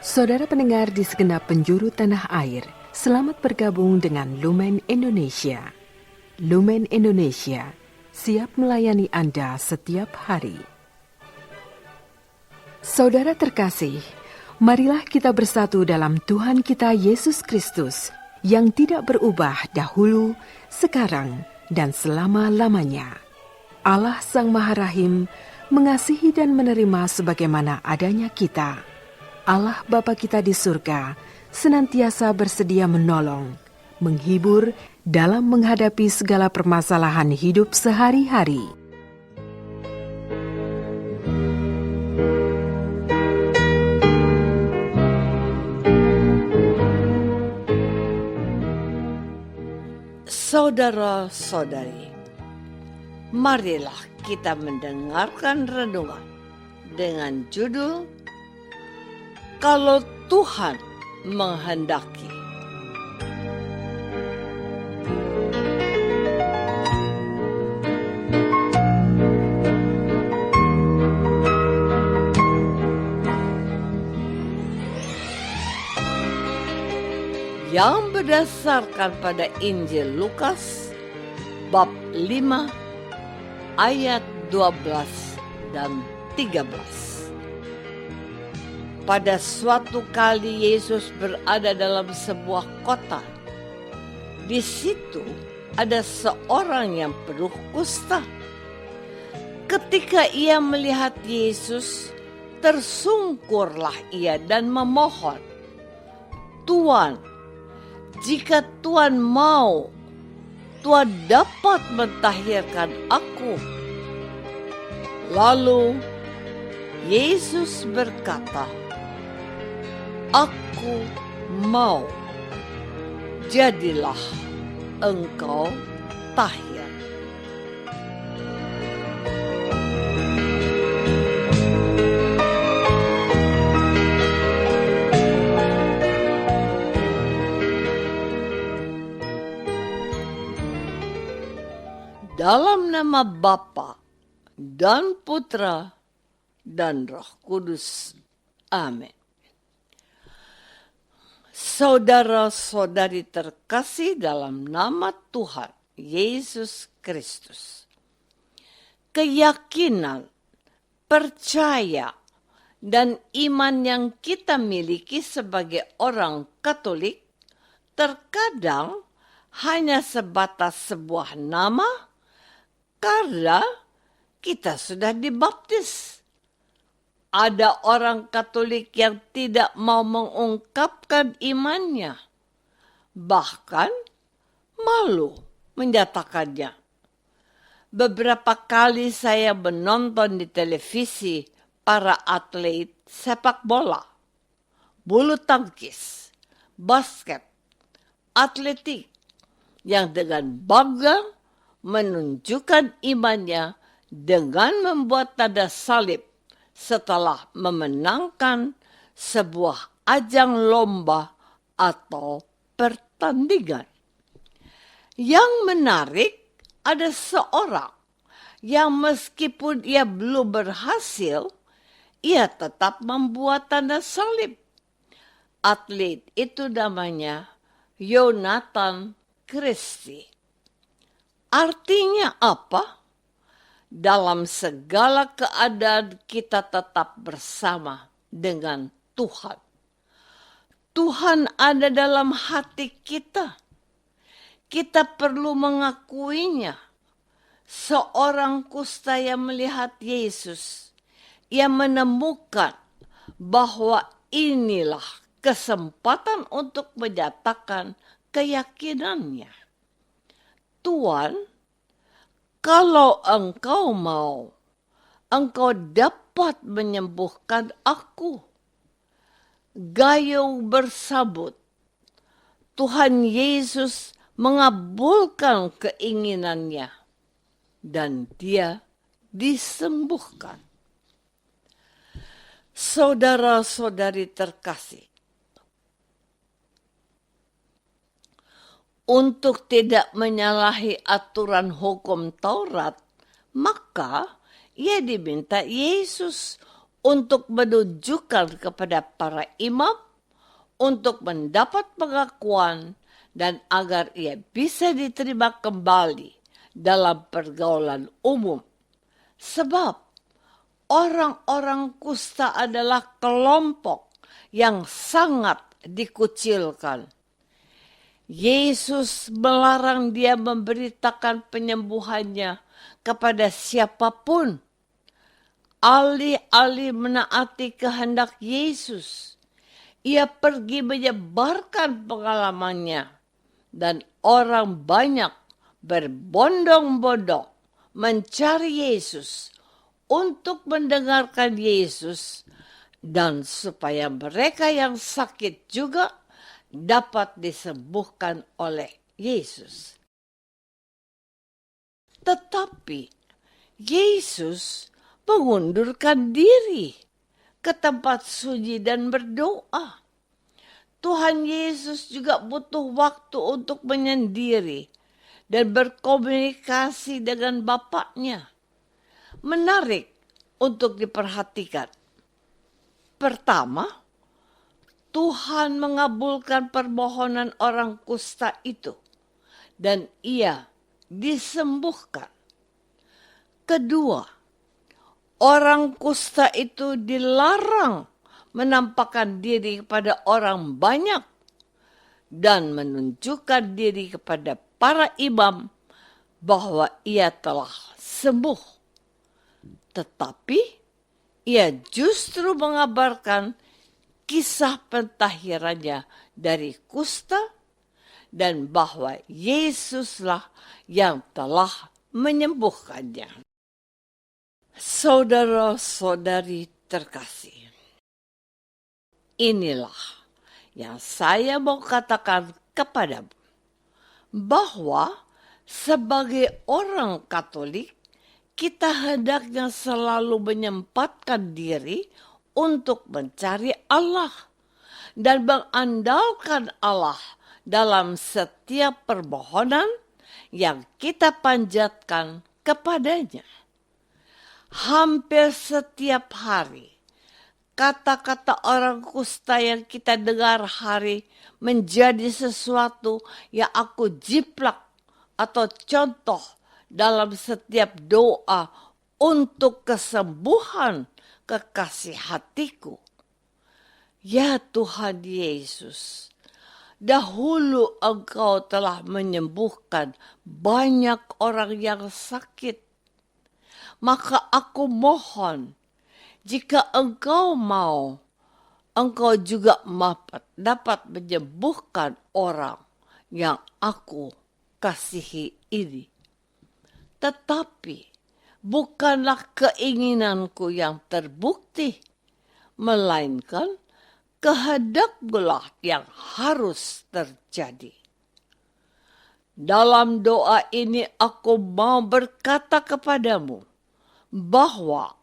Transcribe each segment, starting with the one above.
Saudara pendengar di segenap penjuru tanah air, selamat bergabung dengan Lumen Indonesia. Lumen Indonesia siap melayani Anda setiap hari. Saudara terkasih, marilah kita bersatu dalam Tuhan kita Yesus Kristus yang tidak berubah dahulu, sekarang, dan selama-lamanya. Allah Sang Maha Rahim mengasihi dan menerima sebagaimana adanya kita. Allah Bapa kita di surga senantiasa bersedia menolong, menghibur dalam menghadapi segala permasalahan hidup sehari-hari. Saudara-saudari, marilah kita mendengarkan renungan dengan judul Kalau Tuhan Menghendaki. Yang berdasarkan pada Injil Lukas bab 5 ayat 12 dan 13. Pada suatu kali Yesus berada dalam sebuah kota. Di situ ada seorang yang penuh kusta. Ketika ia melihat Yesus, tersungkurlah ia dan memohon, "Tuan, jika Tuan mau, Tuan dapat mentahirkan aku." Lalu Yesus berkata, "Aku mau, jadilah engkau tahir." Dalam nama Bapa dan Putra dan Roh Kudus. Amin. Saudara-saudari terkasih dalam nama Tuhan Yesus Kristus. Keyakinan, percaya, dan iman yang kita miliki sebagai orang Katolik terkadang hanya sebatas sebuah nama karena kita sudah dibaptis. Ada orang Katolik yang tidak mau mengungkapkan imannya, bahkan malu menyatakannya. Beberapa kali saya menonton di televisi para atlet sepak bola, bulu tangkis, basket, atletik yang dengan bangga menunjukkan imannya dengan membuat tanda salib setelah memenangkan sebuah ajang lomba atau pertandingan. Yang menarik, ada seorang yang meskipun ia belum berhasil, ia tetap membuat tanda salib. Atlet itu namanya Yonatan Christie. Artinya apa? Dalam segala keadaan kita tetap bersama dengan Tuhan. Tuhan ada dalam hati kita. Kita perlu mengakuinya. Seorang kusta yang melihat Yesus, ia menemukan bahwa inilah kesempatan untuk menyatakan keyakinannya. Tuan, kalau engkau mau, engkau dapat menyembuhkan aku. Gayung bersabut. Tuhan Yesus mengabulkan keinginannya dan dia disembuhkan. Saudara-saudari terkasih, untuk tidak menyalahi aturan hukum Taurat, maka ia diminta Yesus untuk menunjukkan kepada para imam untuk mendapat pengakuan dan agar ia bisa diterima kembali dalam pergaulan umum. Sebab orang-orang kusta adalah kelompok yang sangat dikucilkan. Yesus melarang dia memberitakan penyembuhannya kepada siapapun. Alih-alih menaati kehendak Yesus, ia pergi menyebarkan pengalamannya dan orang banyak berbondong-bondong mencari Yesus untuk mendengarkan Yesus dan supaya mereka yang sakit juga dapat disembuhkan oleh Yesus. Tetapi Yesus mengundurkan diri ke tempat sunyi dan berdoa. Tuhan Yesus juga butuh waktu untuk menyendiri dan berkomunikasi dengan Bapaknya. Menarik untuk diperhatikan. Pertama, Tuhan mengabulkan permohonan orang kusta itu dan ia disembuhkan. Kedua, orang kusta itu dilarang menampakkan diri kepada orang banyak dan menunjukkan diri kepada para imam bahwa ia telah sembuh. Tetapi ia justru mengabarkan kisah pentahirannya dari kusta dan bahwa Yesuslah yang telah menyembuhkannya. Saudara-saudari terkasih, inilah yang saya mau katakan kepadamu, bahwa sebagai orang Katolik, kita hendaknya selalu menyempatkan diri untuk mencari Allah dan mengandalkan Allah dalam setiap permohonan yang kita panjatkan kepadanya. Hampir setiap hari, kata-kata orang kusta yang kita dengar hari menjadi sesuatu yang aku jiplak atau contoh dalam setiap doa untuk kesembuhan kekasih hatiku. Ya Tuhan Yesus, dahulu Engkau telah menyembuhkan banyak orang yang sakit. Maka aku mohon, jika Engkau mau, Engkau juga dapat menyembuhkan orang yang aku kasihi ini. Tetapi bukanlah keinginanku yang terbukti, melainkan kehendak-Mulah yang harus terjadi. Dalam doa ini aku mau berkata kepadamu bahwa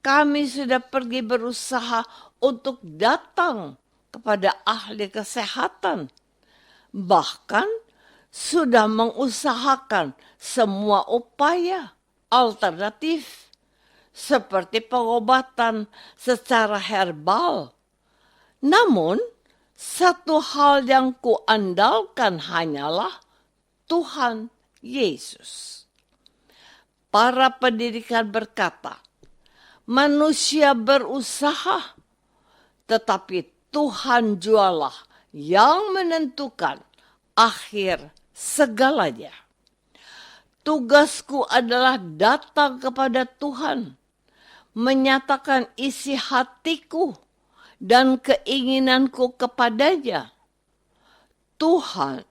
kami sudah pergi berusaha untuk datang kepada ahli kesehatan, bahkan sudah mengusahakan semua upaya alternatif seperti pengobatan secara herbal. Namun, satu hal yang kuandalkan hanyalah Tuhan Yesus. Para pendidikan berkata, manusia berusaha, tetapi Tuhan jualah yang menentukan akhir segalanya. Tugasku adalah datang kepada Tuhan, menyatakan isi hatiku dan keinginanku kepadanya. Tuhan,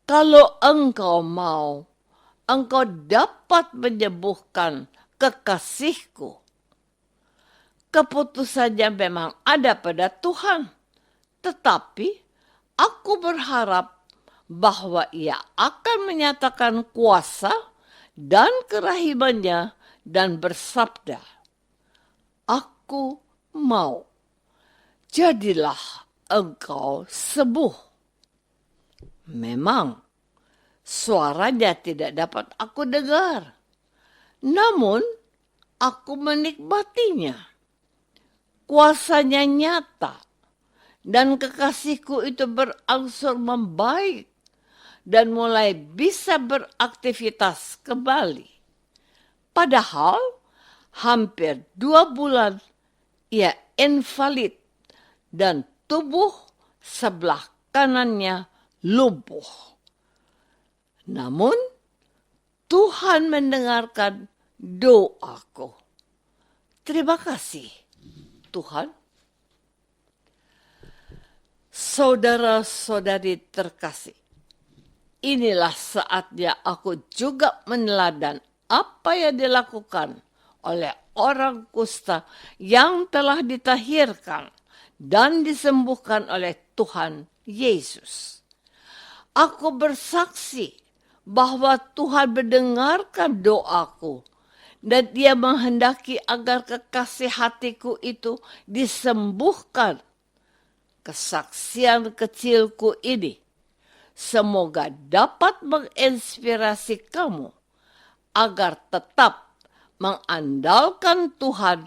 kalau Engkau mau, Engkau dapat menyembuhkan kekasihku. Keputusannya memang ada pada Tuhan, tetapi aku berharap bahwa Ia akan menyatakan kuasa dan kerahimannya dan bersabda, aku mau, jadilah engkau sembuh. Memang suaranya tidak dapat aku dengar, namun aku menikmatinya. kuasanya nyata, dan kekasihku itu berangsur membaik dan mulai bisa beraktivitas kembali. Padahal hampir 2 bulan ia invalid dan tubuh sebelah kanannya lumpuh. Namun Tuhan mendengarkan doaku. Terima kasih, Tuhan. Saudara-saudari terkasih, inilah saatnya aku juga meneladani apa yang dilakukan oleh orang kusta yang telah ditahirkan dan disembuhkan oleh Tuhan Yesus. Aku bersaksi bahwa Tuhan mendengarkan doaku dan Dia menghendaki agar kekasih hatiku itu disembuhkan. Kesaksian kecilku ini semoga dapat menginspirasi kamu agar tetap mengandalkan Tuhan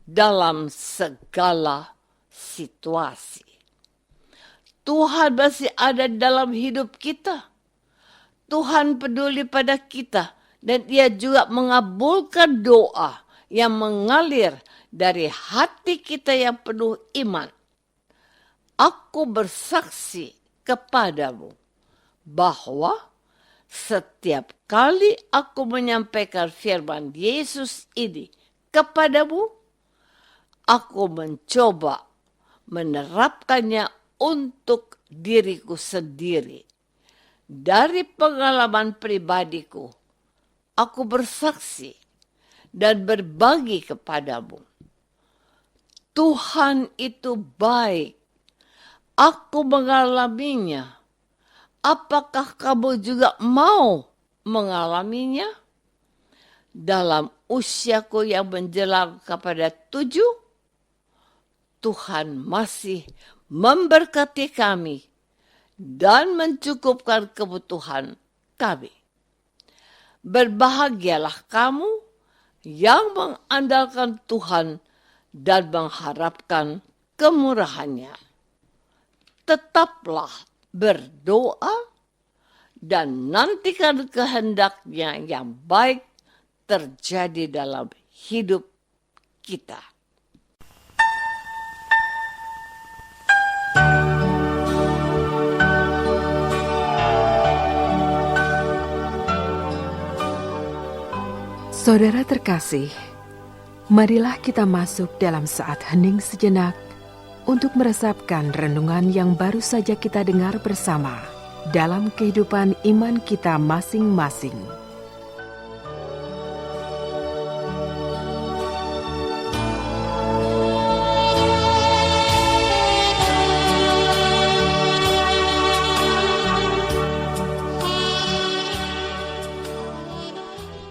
dalam segala situasi. Tuhan masih ada dalam hidup kita. Tuhan peduli pada kita dan Dia juga mengabulkan doa yang mengalir dari hati kita yang penuh iman. Aku bersaksi kepadamu bahwa setiap kali aku menyampaikan firman Yesus ini kepadamu, aku mencoba menerapkannya untuk diriku sendiri. Dari pengalaman pribadiku, aku bersaksi dan berbagi kepadamu. Tuhan itu baik. Aku mengalaminya. Apakah kamu juga mau mengalaminya? Dalam usiaku yang menjelang kepada 7, Tuhan masih memberkati kami dan mencukupkan kebutuhan kami. Berbahagialah kamu yang mengandalkan Tuhan dan mengharapkan kemurahannya. Tetaplah berdoa dan nantikan kehendaknya yang baik terjadi dalam hidup kita. Saudara terkasih, marilah kita masuk dalam saat hening sejenak untuk meresapkan renungan yang baru saja kita dengar bersama dalam kehidupan iman kita masing-masing.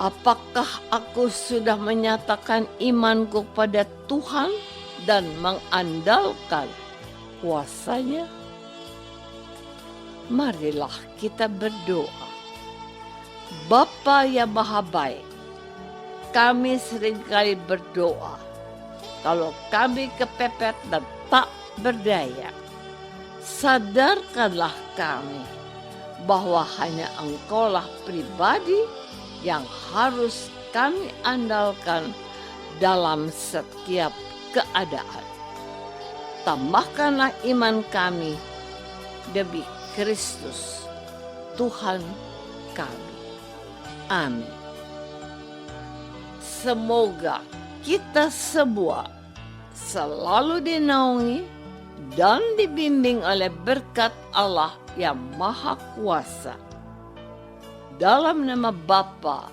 Apakah aku sudah menyatakan imanku pada Tuhan dan mengandalkan kuasa-Nya? Marilah kita berdoa. Bapa yang Maha Baik, kami seringkali berdoa kalau kami kepepet dan tak berdaya. Sadarkanlah kami bahwa hanya Engkaulah pribadi yang harus kami andalkan dalam setiap keadaan. Tambahkanlah iman kami demi Kristus, Tuhan kami. Amin. Semoga kita semua selalu dinaungi dan dibimbing oleh berkat Allah yang Maha Kuasa. Dalam nama Bapa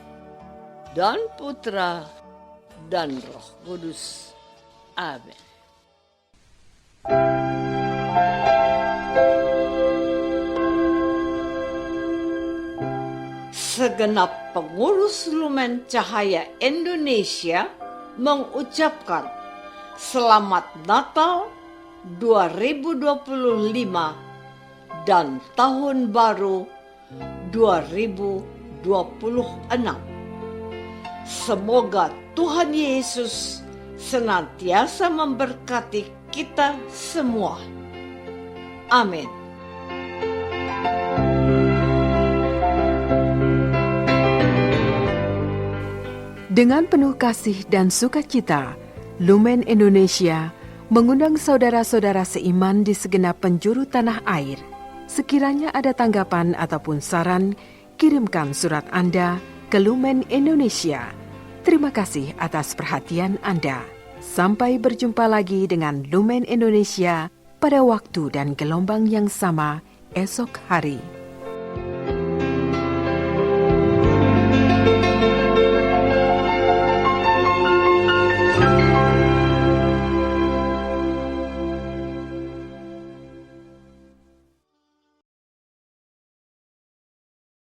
dan Putra dan Roh Kudus. Amin. Segenap pengurus Lumen Cahaya Indonesia mengucapkan Selamat Natal 2025 dan Tahun Baru 2026. Semoga Tuhan Yesus senantiasa memberkati kita semua. Amin. Dengan penuh kasih dan sukacita, Lumen Indonesia mengundang saudara-saudara seiman di segenap penjuru tanah air. Sekiranya ada tanggapan ataupun saran, kirimkan surat Anda ke Lumen Indonesia. Terima kasih atas perhatian Anda. Sampai berjumpa lagi dengan Lumen Indonesia pada waktu dan gelombang yang sama esok hari.